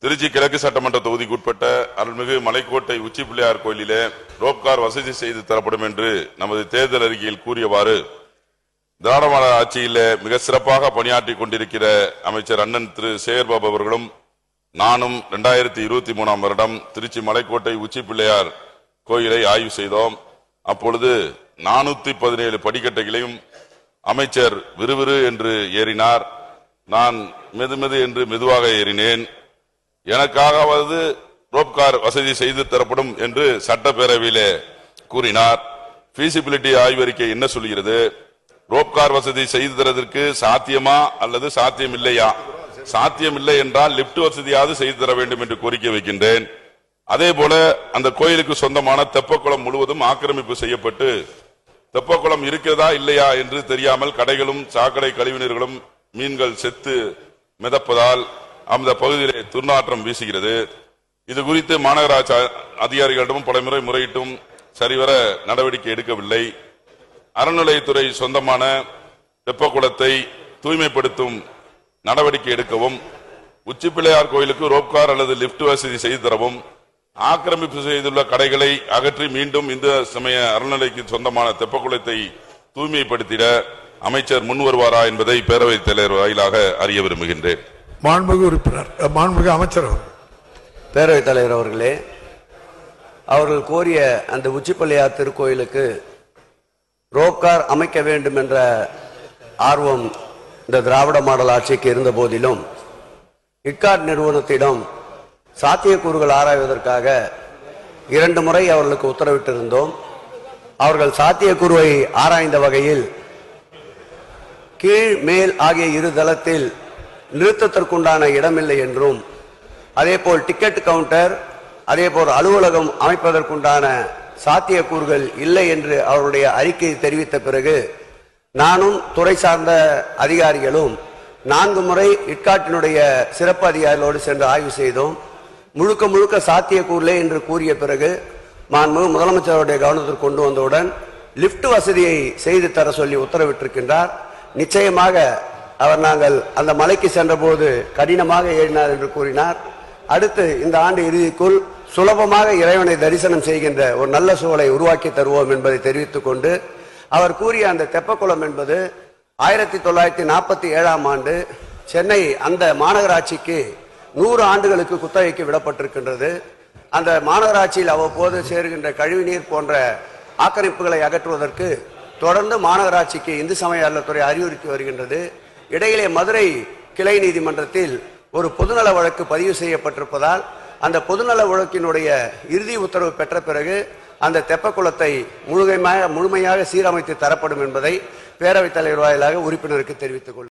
திருச்சி கிழக்கு சட்டமன்ற தொகுதிக்குட்பட்ட அருள்மிகு மலைக்கோட்டை உச்சி பிள்ளையார் கோயிலிலே ரோப்கார் வசதி செய்து தரப்படும் என்று நமது தேர்தல் அறிக்கையில் கூறியவாறு திராவிட மாடல் ஆட்சியில் மிக சிறப்பாக பணியாற்றி கொண்டிருக்கிற அமைச்சர் அண்ணன் திரு சேகர்பாபு அவர்களும் நானும் 2023 வருடம் திருச்சி மலைக்கோட்டை உச்சி பிள்ளையார் கோயிலை ஆய்வு செய்தோம். அப்பொழுது 417 படிக்கட்டுகளையும் அமைச்சர் விறுவிறு என்று ஏறினார். நான் மெது என்று மெதுவாக ஏறினேன். எனக்காகவது ரோப்கார் வசதி செய்து தரப்படும் என்று சட்டப்பேரவையிலே கூறினார். பீசிபிலிட்டி ஆய்வறிக்கை என்ன சொல்கிறது? ரோப்கார் வசதி செய்து தரதற்கு சாத்தியமா அல்லது சாத்தியம் இல்லையா? சாத்தியம் இல்லை என்றால் லிப்ட் வசதியாவது செய்து தர வேண்டும் என்று கோரிக்கை வைக்கின்றேன். அதே போல அந்த கோயிலுக்கு சொந்தமான தெப்பக்குளம் முழுவதும் ஆக்கிரமிப்பு செய்யப்பட்டு தெப்பக்குளம் இருக்கிறதா இல்லையா என்று தெரியாமல் கடைகளும் சாக்கடை கழிவுநீர்களும் மீன்கள் செத்து மிதப்பதால் அந்த பகுதியிலே துர்நாற்றம் வீசுகிறது. இது குறித்து மாநகராட்சி அதிகாரிகளிடமும் பலமுறை முறையிட்டும் சரிவர நடவடிக்கை எடுக்கவில்லை. அறநிலையத்துறை சொந்தமான தெப்பக்குளத்தை தூய்மைப்படுத்தும் நடவடிக்கை எடுக்கவும், உச்சி பிள்ளையார் கோயிலுக்கு ரோப்கார் அல்லது லிப்ட் வசதி செய்து தரவும், ஆக்கிரமிப்பு செய்துள்ள கடைகளை அகற்றி மீண்டும் இந்து சமய அறநிலைக்கு சொந்தமான தெப்பக்குளத்தை தூய்மைப்படுத்திட அமைச்சர் முன் வருவாரா என்பதை பேரவைத் தலைவர் வாயிலாக அறிய விரும்புகின்றேன். மாண்புமிகு உறுப்பினர், மாண்புமிகு அமைச்சர். பேரவைத் தலைவர் அவர்களே, அவர்கள் கோரிய அந்த உச்சிப்பிள்ளையார் திருக்கோயிலுக்கு ரோப்கார் அமைக்க வேண்டும் என்ற ஆர்வம் இந்த திராவிட மாடல் ஆட்சிக்கு இருந்த போதிலும் இட்காட் நிறுவனத்திடம் சாத்தியக்கூறுகள் ஆராய்வதற்காக 2 முறை அவர்களுக்கு உத்தரவிட்டிருந்தோம். அவர்கள் சாத்தியக்கூறுவை ஆராய்ந்த வகையில் கீழ் மேல் ஆகிய இரு தளத்தில் நிறுத்தத்திற்குண்டான இடமில்லை என்றும், அதேபோல் டிக்கெட் கவுண்டர், அதேபோல் அலுவலகம் அமைப்பதற்குண்டான சாத்தியக்கூறுகள் இல்லை என்று அவருடைய அறிக்கை தெரிவித்த பிறகு நானும் துறை சார்ந்த அதிகாரிகளும் 4 முறை இட்காட்டினுடைய சிறப்பு அதிகாரிகளோடு சென்று ஆய்வு செய்தோம். முழுக்க சாத்தியக்கூறுலே என்று கூறிய பிறகு மாண்புமிகு முதலமைச்சருடைய கவனத்திற்கு கொண்டு வந்தவுடன் லிப்ட் வசதியை செய்து தர சொல்லி உத்தரவிட்டிருக்கின்றார். நிச்சயமாக அவர் நாங்கள் அந்த மலைக்கு சென்ற போது கடினமாக ஏறினார் என்று கூறினார். அடுத்து இந்த ஆண்டு இறுதிக்குள் சுலபமாக இறைவனை தரிசனம் செய்கின்ற ஒரு நல்ல சூழலை உருவாக்கி தருவோம் என்பதை தெரிவித்துக் கொண்டு, அவர் கூறிய அந்த தெப்பக்குளம் என்பது 1947 ஆண்டு சென்னை அந்த மாநகராட்சிக்கு 100 ஆண்டுகளுக்கு குத்தகைக்கு விடப்பட்டிருக்கின்றது. அந்த மாநகராட்சியில் அவ்வப்போது சேருகின்ற கழிவுநீர் போன்ற ஆக்கிரமிப்புகளை அகற்றுவதற்கு தொடர்ந்து மாநகராட்சிக்கு இந்து சமய அறநிலையத்துறை அறிவுறுத்தி வருகின்றது. இடையிலே மதுரை கிளை நீதிமன்றத்தில் ஒரு பொதுநல வழக்கு பதிவு செய்யப்பட்டிருப்பதால் அந்த பொதுநல வழக்கினுடைய இறுதி உத்தரவு பெற்ற பிறகு அந்த தெப்பக்குளத்தை முழுமையாக சீரமைத்து தரப்படும் என்பதை பேரவைத் தலைவர் வாயிலாக உறுப்பினருக்கு தெரிவித்துக் கொள்கிறேன்.